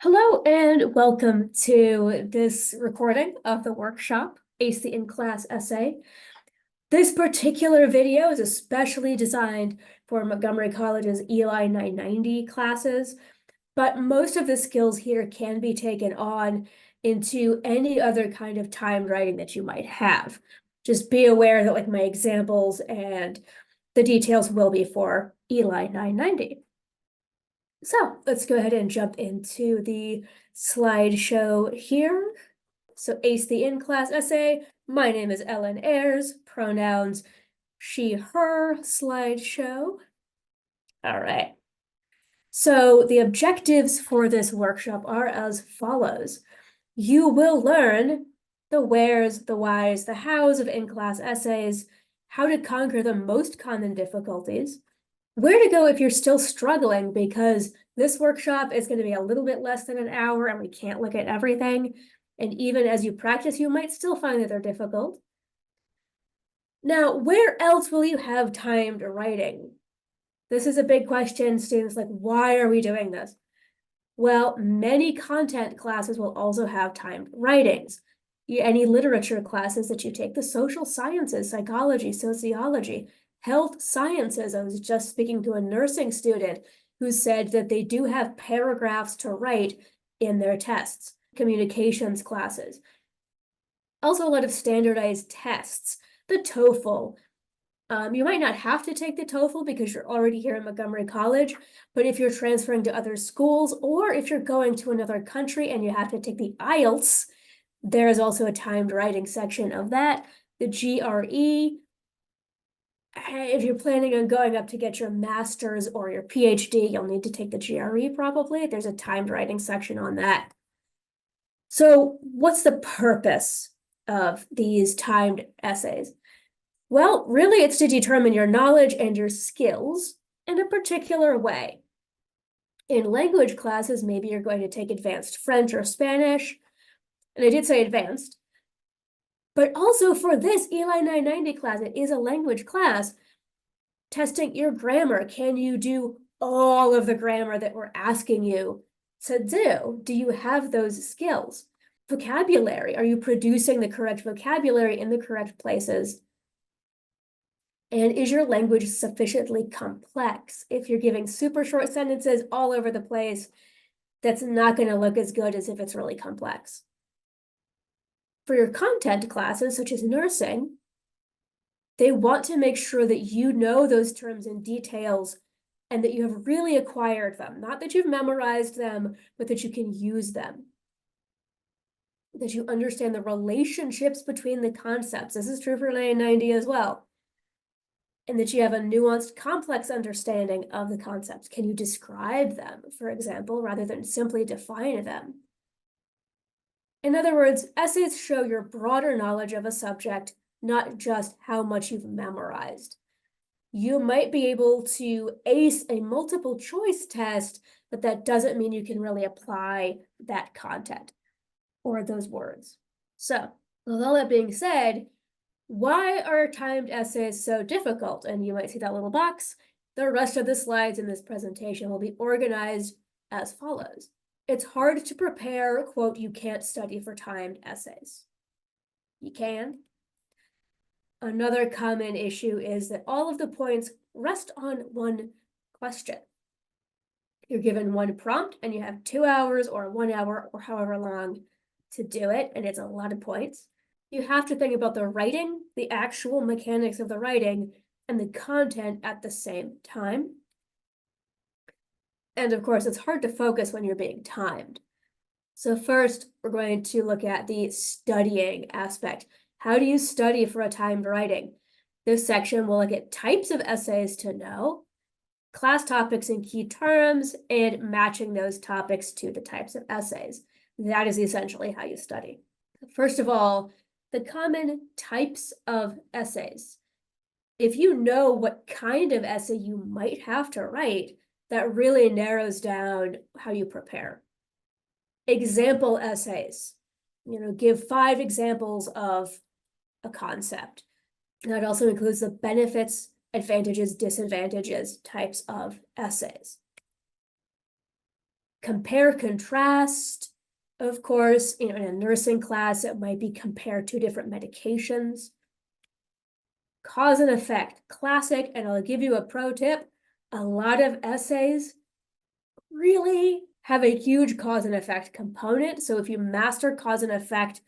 Hello and welcome to this recording of the workshop, Ace the In-Class Essay. This particular video is especially designed for Montgomery College's Eli 990 classes, but most of the skills here can be taken on into any other kind of timed writing that you might have. Just be aware that my examples and the details will be for Eli 990. So let's go ahead and jump into the slideshow here. So Ace the In-Class Essay. My name is Ellen Ayers, pronouns she, her, slideshow. All right. So the objectives for this workshop are as follows. You will learn the wheres, the whys, the hows of in-class essays, how to conquer the most common difficulties, where to go if you're still struggling, because this workshop is going to be a little bit less than an hour and we can't look at everything. And even as you practice, you might still find that they're difficult. Now, where else will you have timed writing? This is a big question. Students why are we doing this? Well, many content classes will also have timed writings. Any literature classes that you take, the social sciences, psychology, sociology, health sciences. I was just speaking to a nursing student who said that they do have paragraphs to write in their tests. Communications classes. Also a lot of standardized tests, the TOEFL. You might not have to take the TOEFL because you're already here at Montgomery College, but if you're transferring to other schools or if you're going to another country and you have to take the IELTS, there is also a timed writing section of that. The GRE, if you're planning on going up to get your master's or your PhD, you'll need to take the GRE probably. There's a timed writing section on that. So what's the purpose of these timed essays? Well, really, it's to determine your knowledge and your skills in a particular way. In language classes, maybe you're going to take advanced French or Spanish, and I did say advanced, but also for this Eli 990 class, it is a language class, testing your grammar. Can you do all of the grammar that we're asking you to do? Do you have those skills? Vocabulary, are you producing the correct vocabulary in the correct places? And is your language sufficiently complex? If you're giving super short sentences all over the place, that's not going to look as good as if it's really complex. For your content classes, such as nursing, they want to make sure that you know those terms and details and that you have really acquired them. Not that you've memorized them, but that you can use them. That you understand the relationships between the concepts. This is true for 990 as well. And that you have a nuanced, complex understanding of the concepts. Can you describe them, for example, rather than simply define them? In other words, essays show your broader knowledge of a subject, not just how much you've memorized. You might be able to ace a multiple choice test, but that doesn't mean you can really apply that content or those words. So, with all that being said, why are timed essays so difficult? And you might see that little box. The rest of the slides in this presentation will be organized as follows. It's hard to prepare, quote, you can't study for timed essays. You can. Another common issue is that all of the points rest on one question. You're given one prompt and you have 2 hours or 1 hour or however long to do it, and it's a lot of points. You have to think about the writing, the actual mechanics of the writing, and the content at the same time. And of course, it's hard to focus when you're being timed. So first, we're going to look at the studying aspect. How do you study for a timed writing? This section will look at types of essays to know, class topics and key terms, and matching those topics to the types of essays. That is essentially how you study. First of all, the common types of essays. If you know what kind of essay you might have to write, that really narrows down how you prepare. Example essays, give 5 examples of a concept. That also includes the benefits, advantages, disadvantages types of essays. Compare, contrast. Of course, in a nursing class, it might be compare two different medications. Cause and effect, classic, and I'll give you a pro tip. A lot of essays really have a huge cause and effect component. So if you master cause and effect,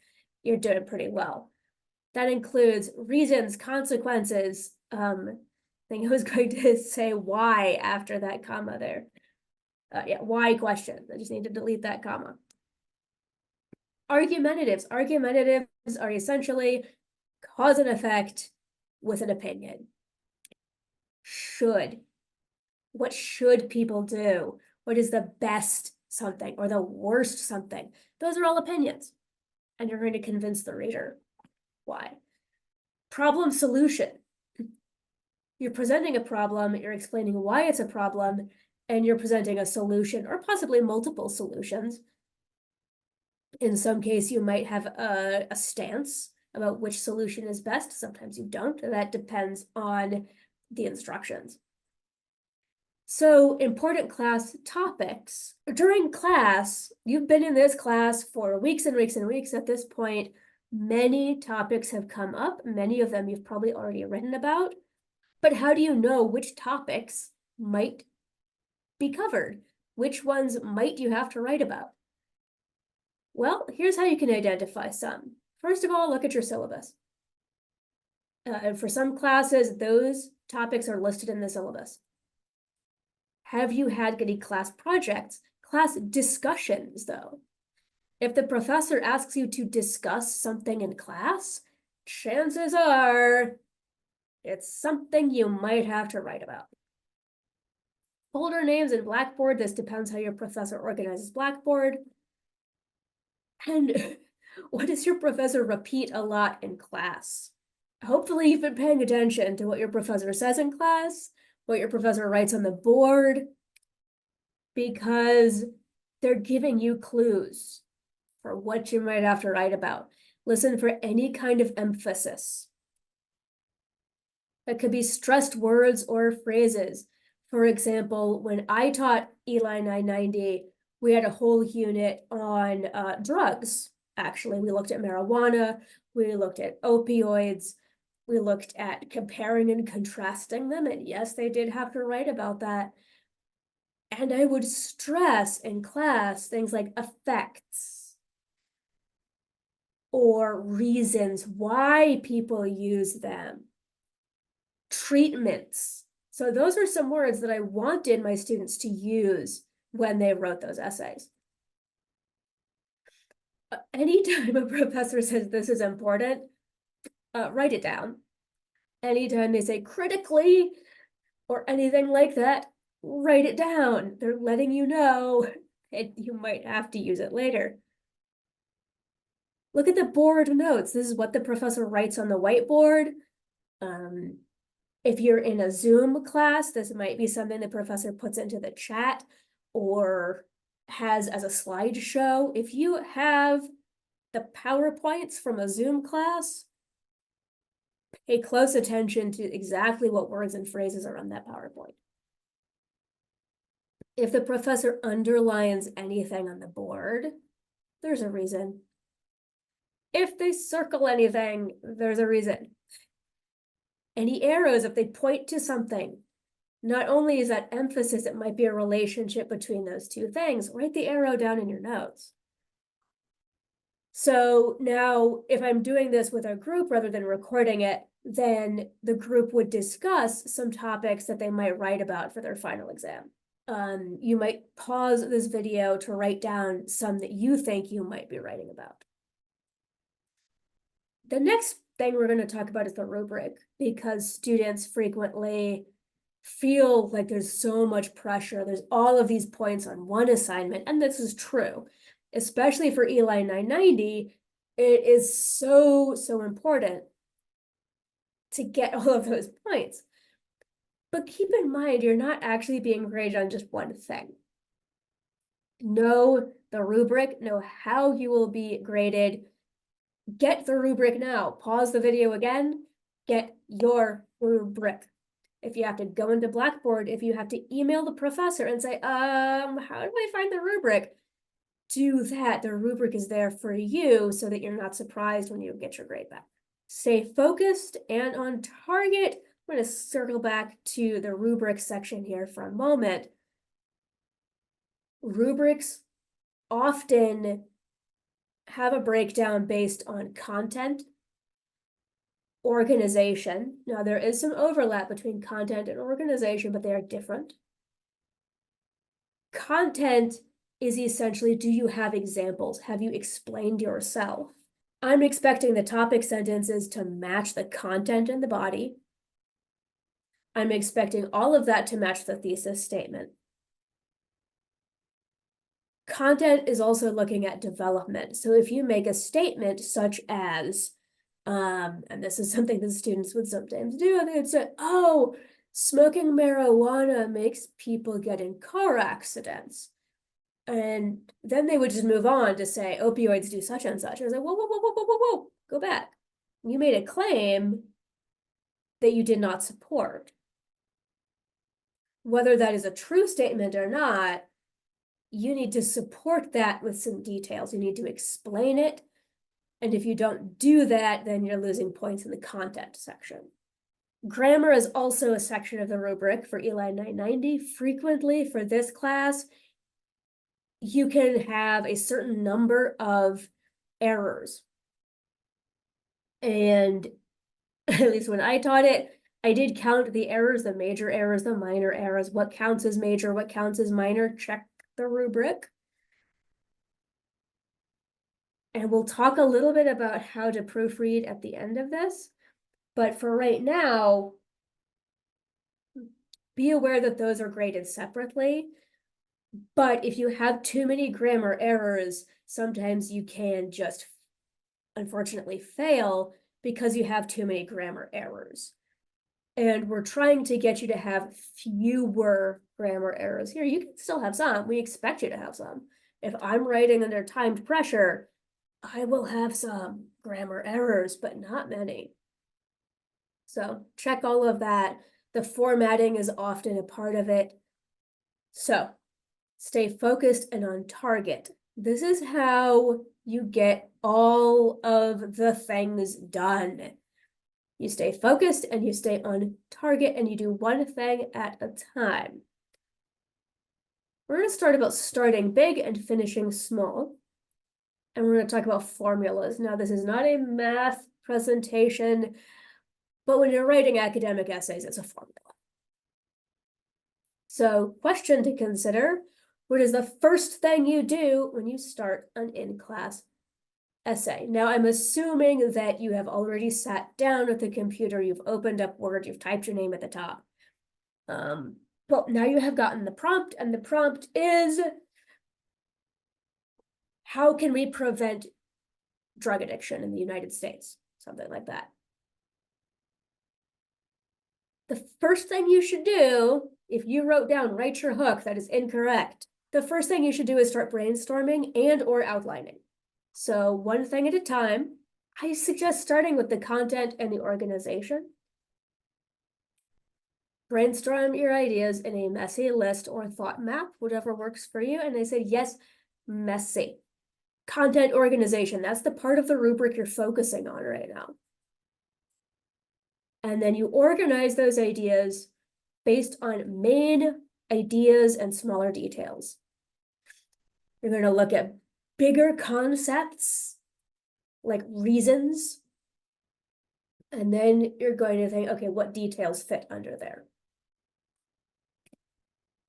you're doing pretty well. That includes reasons, consequences. I think I was going to say why after that comma there. Yeah, why question. I just need to delete that comma. Argumentatives. Argumentatives are essentially cause and effect with an opinion. Should. What should people do? What is the best something or the worst something? Those are all opinions. And you're going to convince the reader why. Problem solution. You're presenting a problem, you're explaining why it's a problem, and you're presenting a solution or possibly multiple solutions. In some case, you might have a stance about which solution is best. Sometimes you don't. That depends on the instructions. So, important class topics. During class, you've been in this class for weeks and weeks and weeks at this point. Many topics have come up. Many of them you've probably already written about. But how do you know which topics might be covered? Which ones might you have to write about? Well, here's how you can identify some. First of all, look at your syllabus. And for some classes, those topics are listed in the syllabus. Have you had any class projects, class discussions, though? If the professor asks you to discuss something in class, chances are it's something you might have to write about. Folder names in Blackboard, this depends how your professor organizes Blackboard. And what does your professor repeat a lot in class? Hopefully you've been paying attention to what your professor says in class, what your professor writes on the board, because they're giving you clues for what you might have to write about. Listen for any kind of emphasis. That could be stressed words or phrases. For example, when I taught Eli 990, we had a whole unit on drugs. Actually, we looked at marijuana, we looked at opioids, we looked at comparing and contrasting them, and yes, they did have to write about that. And I would stress in class things like effects or reasons why people use them, treatments. So those are some words that I wanted my students to use when they wrote those essays. Anytime a professor says this is important, write it down. Anytime they say critically or anything like that, write it down. They're letting you know, and you might have to use it later. Look at the board notes. This is what the professor writes on the whiteboard. If you're in a Zoom class, this might be something the professor puts into the chat or has as a slideshow. If you have the PowerPoints from a Zoom class, pay close attention to exactly what words and phrases are on that PowerPoint. If the professor underlines anything on the board, there's a reason. If they circle anything, there's a reason. Any arrows, if they point to something, not only is that emphasis, it might be a relationship between those two things. Write the arrow down in your notes. So now, if I'm doing this with a group rather than recording it, then the group would discuss some topics that they might write about for their final exam. You might pause this video to write down some that you think you might be writing about. The next thing we're going to talk about is the rubric, because students frequently feel like there's so much pressure. There's all of these points on one assignment, and this is true. Especially for Eli 990, it is so important to get all of those points. But keep in mind, you're not actually being graded on just one thing. Know the rubric, know how you will be graded. Get the rubric now. Pause the video again. Get your rubric. if you have to go into Blackboard, if you have to email the professor and say, how do I find the rubric? Do that. The rubric is there for you so that you're not surprised when you get your grade back. Stay focused and on target. I'm going to circle back to the rubric section here for a moment. Rubrics often have a breakdown based on content, organization. Now, there is some overlap between content and organization, but they are different. Content is essentially, do you have examples? Have you explained yourself? I'm expecting the topic sentences to match the content in the body. I'm expecting all of that to match the thesis statement. Content is also looking at development. So if you make a statement such as, and this is something that students would sometimes do, they would say, oh, smoking marijuana makes people get in car accidents. And then they would just move on to say opioids do such and such. I was like, whoa, whoa, whoa, whoa, whoa, whoa, whoa, go back. You made a claim that you did not support. Whether that is a true statement or not, you need to support that with some details. You need to explain it. And if you don't do that, then you're losing points in the content section. Grammar is also a section of the rubric for ELI 990. Frequently for this class, you can have a certain number of errors. And at least when I taught it, I did count the errors, the major errors, the minor errors, what counts as major, what counts as minor, check the rubric. And we'll talk a little bit about how to proofread at the end of this. But for right now, be aware that those are graded separately. But if you have too many grammar errors, sometimes you can just unfortunately fail because you have too many grammar errors. And we're trying to get you to have fewer grammar errors here. You can still have some. We expect you to have some. If I'm writing under timed pressure, I will have some grammar errors, but not many. So check all of that. The formatting is often a part of it. So stay focused and on target. This is how you get all of the things done. You stay focused and you stay on target and you do one thing at a time. We're going to start about starting big and finishing small. And we're going to talk about formulas. Now, this is not a math presentation, but when you're writing academic essays, it's a formula. So, question to consider, what is the first thing you do when you start an in-class essay? Now, I'm assuming that you have already sat down at the computer, you've opened up Word, you've typed your name at the top. Well, now you have gotten the prompt, and the prompt is, how can we prevent drug addiction in the United States? Something like that. The first thing you should do, if you wrote down, write your hook, that is incorrect. The first thing you should do is start brainstorming and or outlining. So one thing at a time. I suggest starting with the content and the organization. Brainstorm your ideas in a messy list or thought map, whatever works for you. And I said, yes, messy. Content organization, that's the part of the rubric you're focusing on right now. And then you organize those ideas based on main ideas and smaller details. You're going to look at bigger concepts, like reasons. And then you're going to think, okay, what details fit under there?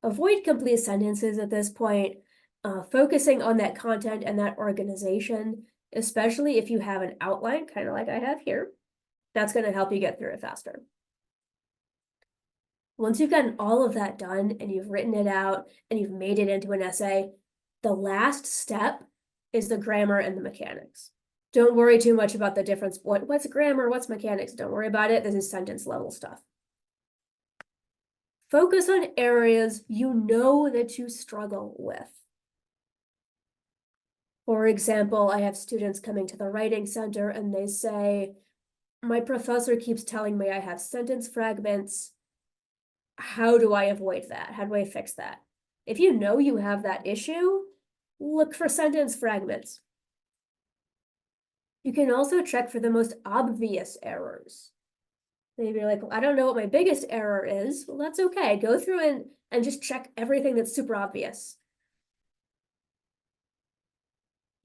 Avoid complete sentences at this point, focusing on that content and that organization, especially if you have an outline, kind of like I have here. That's going to help you get through it faster. Once you've gotten all of that done and you've written it out and you've made it into an essay, the last step is the grammar and the mechanics. Don't worry too much about the difference. What's grammar? What's mechanics? Don't worry about it. This is sentence level stuff. Focus on areas you know that you struggle with. For example, I have students coming to the writing center and they say, my professor keeps telling me I have sentence fragments how do I avoid that? How do I fix that? If you know you have that issue, look for sentence fragments. You can also check for the most obvious errors. Maybe you're like, well, I don't know what my biggest error is. Well, that's okay. Go through and just check everything that's super obvious.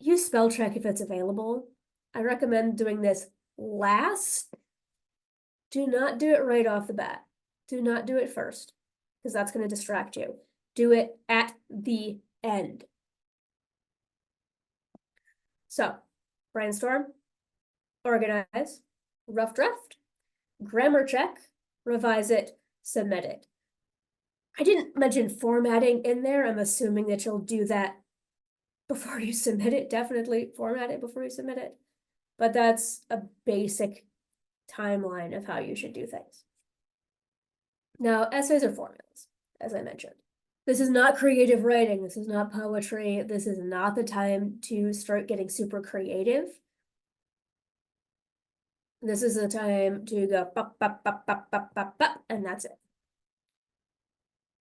Use spell check if it's available. I recommend doing this last. Do not do it right off the bat. Do not do it first, because that's going to distract you. Do it at the end. So, brainstorm, organize, rough draft, grammar check, revise it, submit it. I didn't mention formatting in there. I'm assuming that you'll do that before you submit it. Definitely format it before you submit it. But that's a basic timeline of how you should do things. Now, essays are formulas, as I mentioned. This is not creative writing. This is not poetry. This is not the time to start getting super creative. This is the time to go pop, pop, pop, pop, pop, pop, pop, and that's it.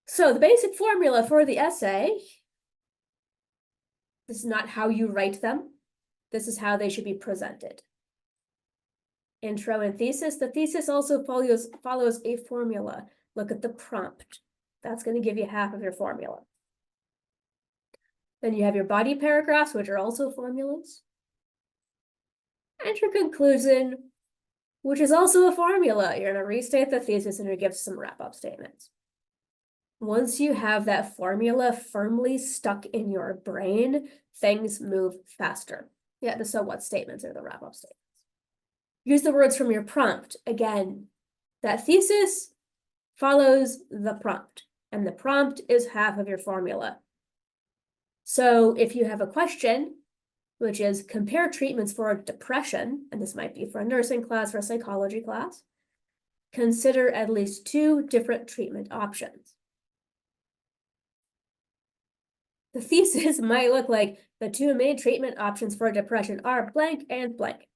So the basic formula for the essay, this is not how you write them. This is how they should be presented. Intro and thesis. The thesis also follows a formula. Look at the prompt. That's going to give you half of your formula. Then you have your body paragraphs, which are also formulas. And your conclusion, which is also a formula. You're going to restate the thesis and you give some wrap-up statements. Once you have that formula firmly stuck in your brain, things move faster. Yeah, the so what statements are the wrap-up statements. Use the words from your prompt. Again, that thesis follows the prompt, and the prompt is half of your formula. So if you have a question, which is compare treatments for depression, and this might be for a nursing class or a psychology class, consider at least 2 different treatment options. The thesis might look like the 2 main treatment options for depression are blank and blank.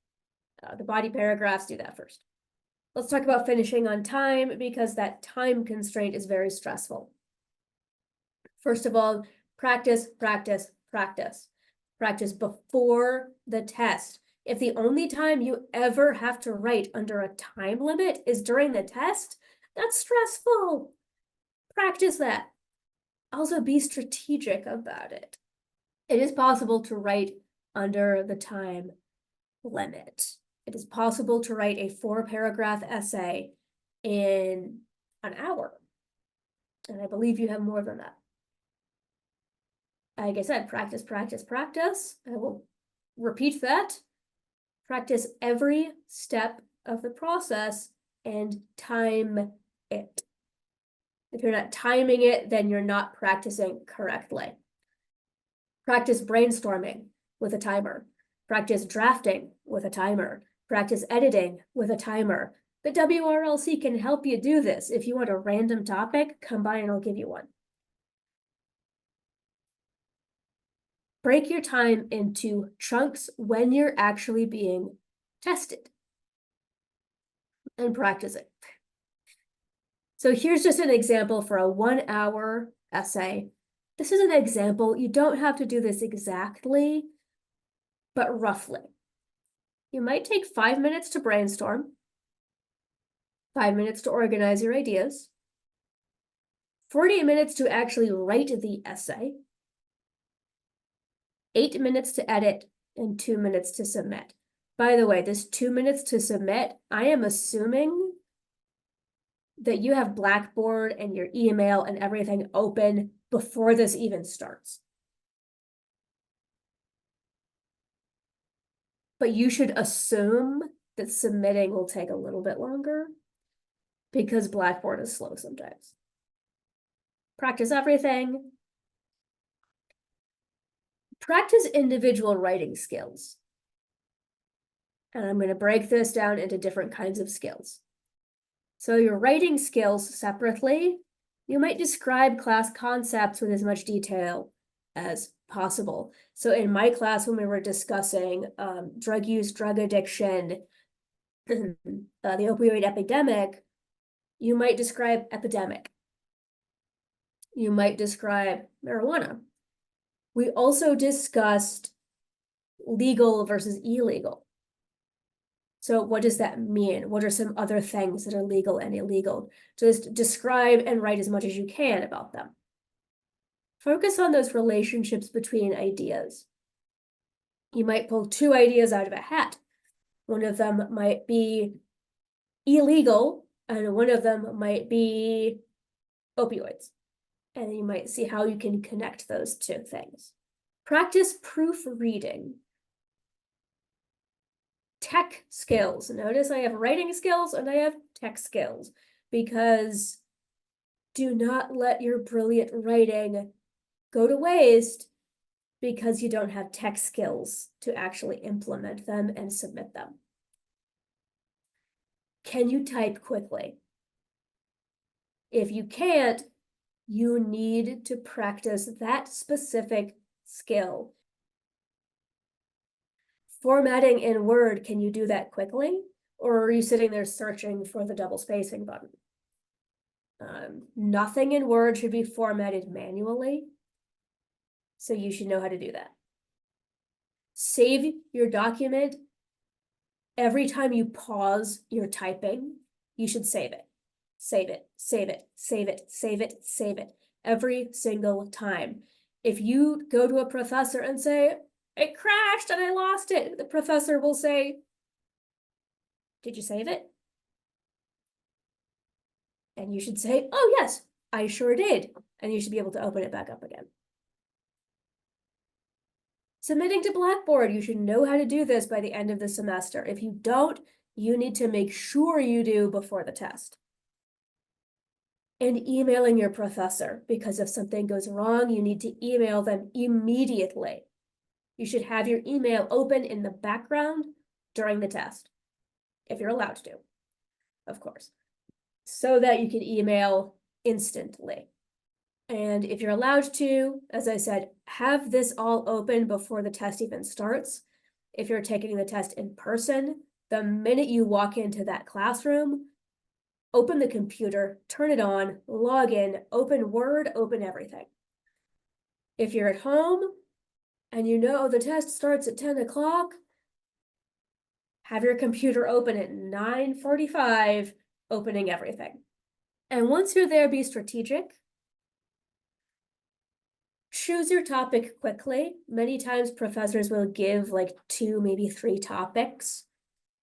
The body paragraphs do that first. Let's talk about finishing on time, because that time constraint is very stressful. First of all, practice, practice, practice. Practice before the test. If the only time you ever have to write under a time limit is during the test, that's stressful. Practice that. Also, be strategic about it. It is possible to write under the time limit. It is possible to write a 4-paragraph essay in an hour. And I believe you have more than that. Like I said, practice, practice, practice. I will repeat that. Practice every step of the process and time it. If you're not timing it, then you're not practicing correctly. Practice brainstorming with a timer. Practice drafting with a timer. Practice editing with a timer. The WRLC can help you do this. If you want a random topic, come by and I'll give you one. Break your time into chunks when you're actually being tested and practice it. So here's just an example for a 1-hour essay. This is an example. You don't have to do this exactly, but roughly. You might take 5 minutes to brainstorm, 5 minutes to organize your ideas, 40 minutes to actually write the essay, 8 minutes to edit, and 2 minutes to submit. By the way, this 2 minutes to submit, I am assuming that you have Blackboard and your email and everything open before this even starts. But you should assume that submitting will take a little bit longer because Blackboard is slow sometimes. Practice everything. Practice individual writing skills. And I'm going to break this down into different kinds of skills. So your writing skills separately, you might describe class concepts with as much detail as possible. So in my class, when we were discussing drug use, drug addiction, the opioid epidemic, you might describe epidemic. You might describe marijuana. We also discussed legal versus illegal. So what does that mean? What are some other things that are legal and illegal? Just describe and write as much as you can about them. Focus on those relationships between ideas. You might pull two ideas out of a hat. One of them might be illegal, and one of them might be opioids. And you might see how you can connect those two things. Practice proofreading. Tech skills. Notice I have writing skills and I have tech skills, because do not let your brilliant writing go to waste because you don't have tech skills to actually implement them and submit them. Can you type quickly? If you can't, you need to practice that specific skill. Formatting in Word, can you do that quickly? Or are you sitting there searching for the double spacing button? Nothing in Word should be formatted manually, so you should know how to do that. Save your document. Every time you pause your typing, you should save it. Save it, save it, save it, save it, save it. Every single time. If you go to a professor and say, it crashed and I lost it, the professor will say, did you save it? And you should say, oh yes, I sure did. And you should be able to open it back up again. Submitting to Blackboard, you should know how to do this by the end of the semester. If you don't, you need to make sure you do before the test. And emailing your professor, because if something goes wrong, you need to email them immediately. You should have your email open in the background during the test, if you're allowed to, of course, so that you can email instantly. And if you're allowed to, as I said, have this all open before the test even starts. If you're taking the test in person, the minute you walk into that classroom, open the computer, turn it on, log in, open Word, open everything. If you're at home and you know the test starts at 10 o'clock, have your computer open at 9:45, opening everything. And once you're there, be strategic. Choose your topic quickly. Many times professors will give like 2, maybe 3 topics.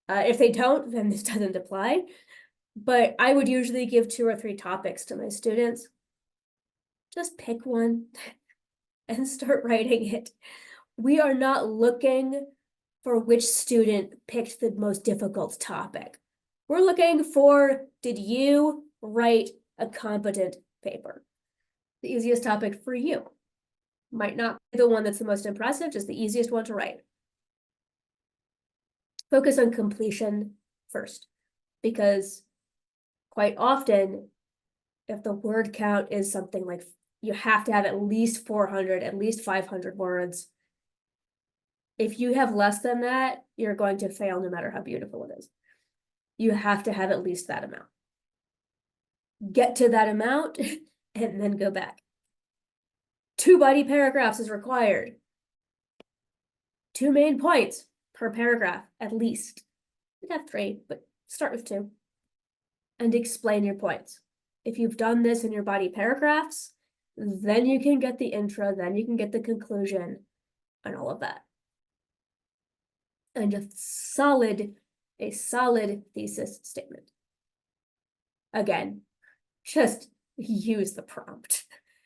If they don't, then this doesn't apply. But I would usually give 2 or 3 topics to my students. Just pick one and start writing it. We are not looking for which student picked the most difficult topic. We're looking for, did you write a competent paper? The easiest topic for you. Might not be the one that's the most impressive, just the easiest one to write. Focus on completion first, because quite often, if the word count is something like, you have to have at least 400, at least 500 words. If you have less than that, you're going to fail no matter how beautiful it is. You have to have at least that amount. Get to that amount and then go back. 2 body paragraphs is required. 2 main points per paragraph, at least. You could have 3, but start with 2. And explain your points. If you've done this in your body paragraphs, then you can get the intro, then you can get the conclusion, and all of that. And a solid thesis statement. Again, just use the prompt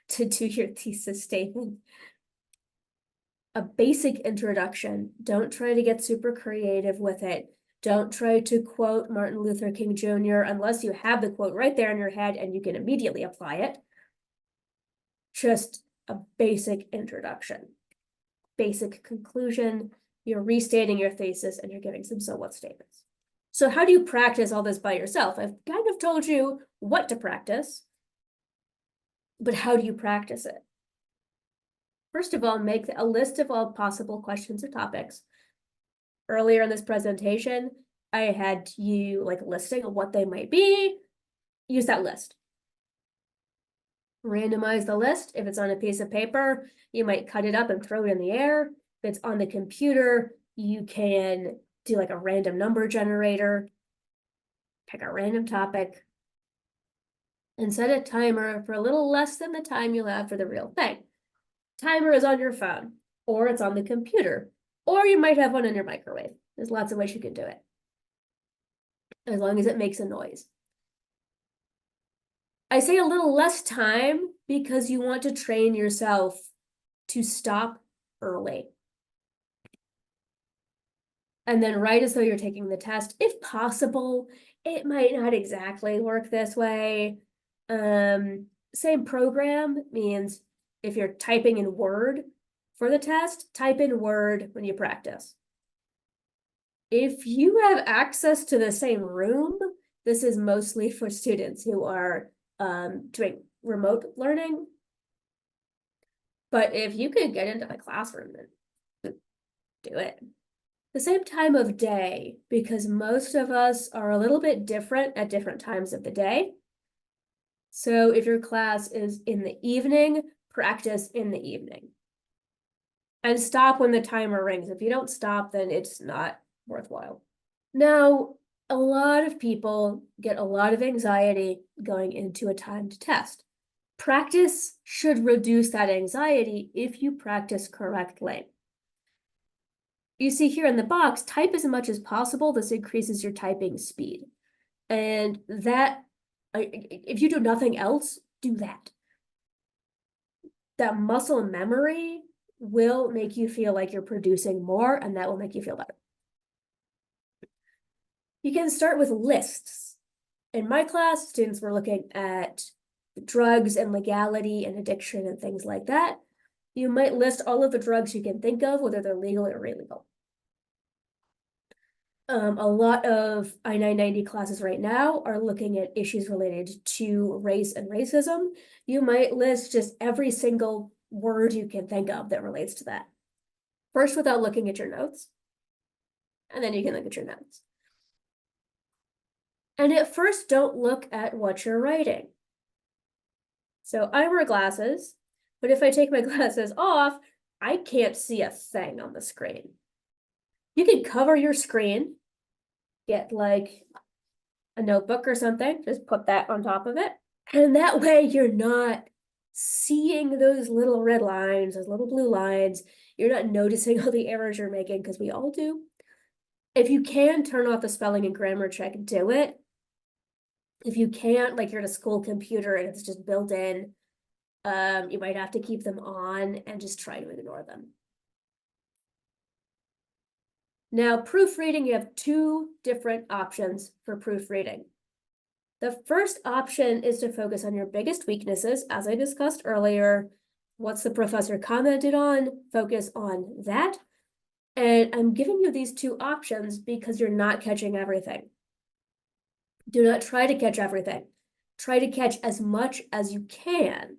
to do your thesis statement. A basic introduction. Don't try to get super creative with it. Don't try to quote Martin Luther King Jr. unless you have the quote right there in your head and you can immediately apply it. Just a basic introduction. Basic conclusion. You're restating your thesis and you're giving some so what statements. So how do you practice all this by yourself? I've kind of told you what to practice, but how do you practice it? First of all, make a list of all possible questions or topics. Earlier in this presentation, I had you like listing what they might be. Use that list. Randomize the list. If it's on a piece of paper, you might cut it up and throw it in the air. If it's on the computer, you can do like a random number generator, pick a random topic, and set a timer for a little less than the time you'll have for the real thing. Timer is on your phone, or it's on the computer, or you might have one in your microwave. There's lots of ways you can do it, as long as it makes a noise. I say a little less time because you want to train yourself to stop early. And then write as though you're taking the test. If possible, it might not exactly work this way. Same program means if you're typing in Word for the test, type in Word when you practice. If you have access to the same room, this is mostly for students who are doing remote learning. But if you could get into the classroom, then do it. The same time of day, because most of us are a little bit different at different times of the day. So if your class is in the evening, practice in the evening. And stop when the timer rings. If you don't stop, then it's not worthwhile. Now, a lot of people get a lot of anxiety going into a timed test. Practice should reduce that anxiety if you practice correctly. You see here in the box, type as much as possible. This increases your typing speed. And that, if you do nothing else, do that. That muscle memory will make you feel like you're producing more, and that will make you feel better. You can start with lists. In my class, students were looking at drugs and legality and addiction and things like that. You might list all of the drugs you can think of, whether they're legal or illegal. A lot of I-990 classes right now are looking at issues related to race and racism. You might list just every single word you can think of that relates to that. First, without looking at your notes, and then you can look at your notes. And at first, don't look at what you're writing. So I wear glasses, but if I take my glasses off, I can't see a thing on the screen. You can cover your screen, get like a notebook or something, just put that on top of it. And that way you're not seeing those little red lines, those little blue lines. You're not noticing all the errors you're making, because we all do. If you can turn off the spelling and grammar check, do it. If you can't, like you're at a school computer and it's just built in, you might have to keep them on and just try to ignore them. Now, proofreading, you have two different options for proofreading. The first option is to focus on your biggest weaknesses, as I discussed earlier. What's the professor commented on? Focus on that. And I'm giving you these two options because you're not catching everything. Do not try to catch everything. Try to catch as much as you can.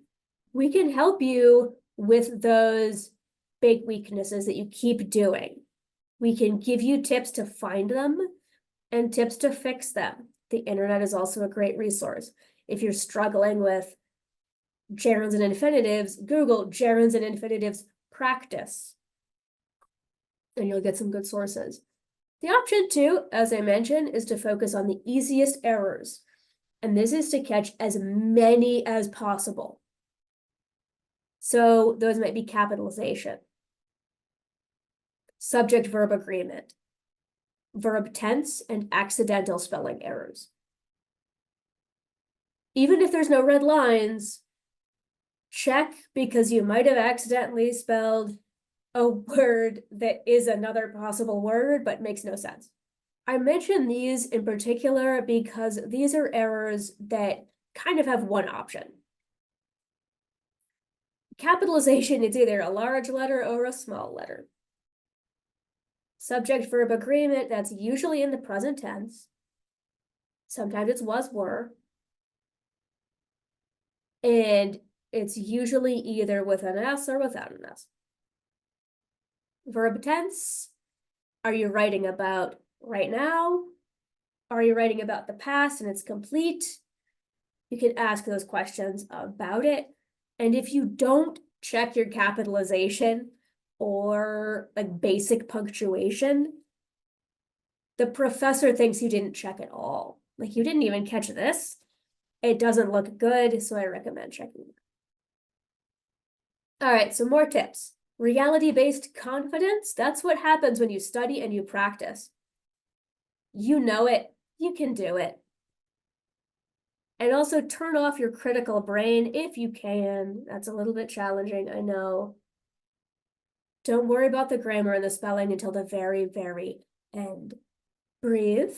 We can help you with those big weaknesses that you keep doing. We can give you tips to find them and tips to fix them. The internet is also a great resource. If you're struggling with gerunds and infinitives, Google gerunds and infinitives practice, and you'll get some good sources. The option two, as I mentioned, is to focus on the easiest errors. And this is to catch as many as possible. So those might be capitalization, subject-verb agreement, verb tense, and accidental spelling errors. Even if there's no red lines, check, because you might have accidentally spelled a word that is another possible word but makes no sense. I mention these in particular because these are errors that kind of have one option. Capitalization is either a large letter or a small letter. Subject-verb agreement, that's usually in the present tense. Sometimes it's was, were. And it's usually either with an S or without an S. Verb tense, are you writing about right now? Are you writing about the past and it's complete? you can ask those questions about it. And if you don't check your capitalization or like basic punctuation, the professor thinks you didn't check at all. Like you didn't even catch this. It doesn't look good, so I recommend checking it. All right, so more tips. Reality-based confidence, that's what happens when you study and you practice. You know it, you can do it. And also turn off your critical brain if you can. That's a little bit challenging, I know. Don't worry about the grammar and the spelling until the very, very end. Breathe.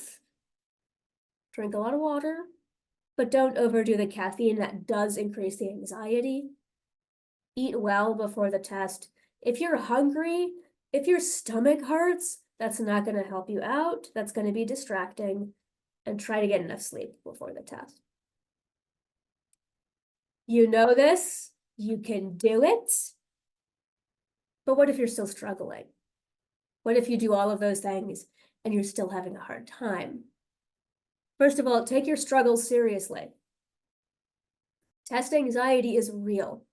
Drink a lot of water, but don't overdo the caffeine. That does increase the anxiety. Eat well before the test. If you're hungry, if your stomach hurts, that's not going to help you out. That's going to be distracting. And try to get enough sleep before the test. You know this, you can do it. But what if you're still struggling? What if you do all of those things and you're still having a hard time? First of all, take your struggles seriously. Test anxiety is real.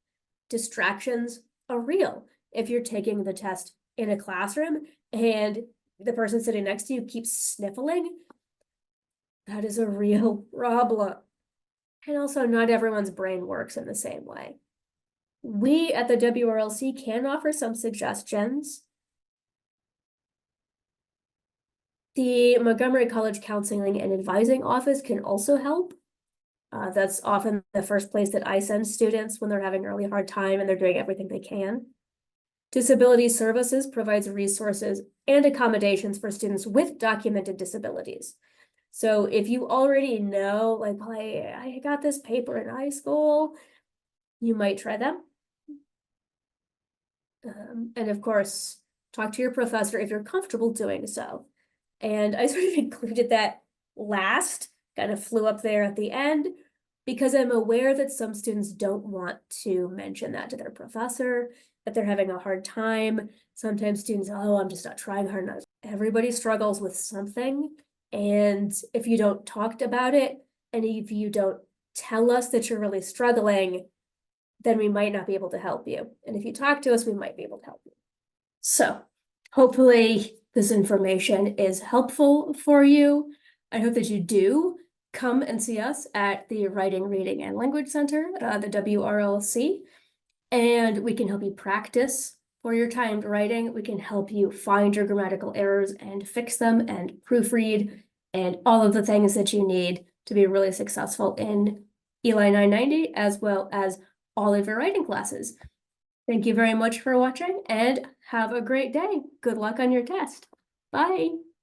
Distractions are real. If you're taking the test in a classroom and the person sitting next to you keeps sniffling, that is a real problem. And also, not everyone's brain works in the same way. We at the WRLC can offer some suggestions. The Montgomery College Counseling and Advising Office can also help. That's often the first place that I send students when they're having a really hard time and they're doing everything they can. Disability Services provides resources and accommodations for students with documented disabilities. So if you already know, like, well, I got this paper in high school, you might try them. And of course, talk to your professor if you're comfortable doing so. And I sort of included that last, kind of flew up there at the end, because I'm aware that some students don't want to mention that to their professor, that they're having a hard time. Sometimes students, oh, I'm just not trying hard enough. Everybody struggles with something. And if you don't talk about it, and if you don't tell us that you're really struggling, then we might not be able to help you. And if you talk to us, we might be able to help you. So hopefully this information is helpful for you. I hope that you do come and see us at the Writing, Reading, and Language Center, the WRLC, and we can help you practice for your timed writing. We can help you find your grammatical errors and fix them and proofread and all of the things that you need to be really successful in Eli 990, as well as all of your writing classes. Thank you very much for watching and have a great day. Good luck on your test. Bye.